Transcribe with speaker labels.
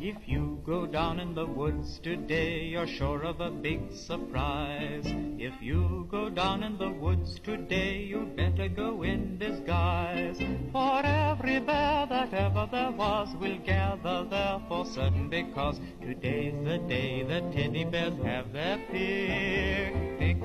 Speaker 1: If you go down in the woods today, you're sure of a big surprise. If you go down in the woods today, you better go in disguise. For every bear that ever there was will gather there for certain, because today's the day the teddy bears have their picnic.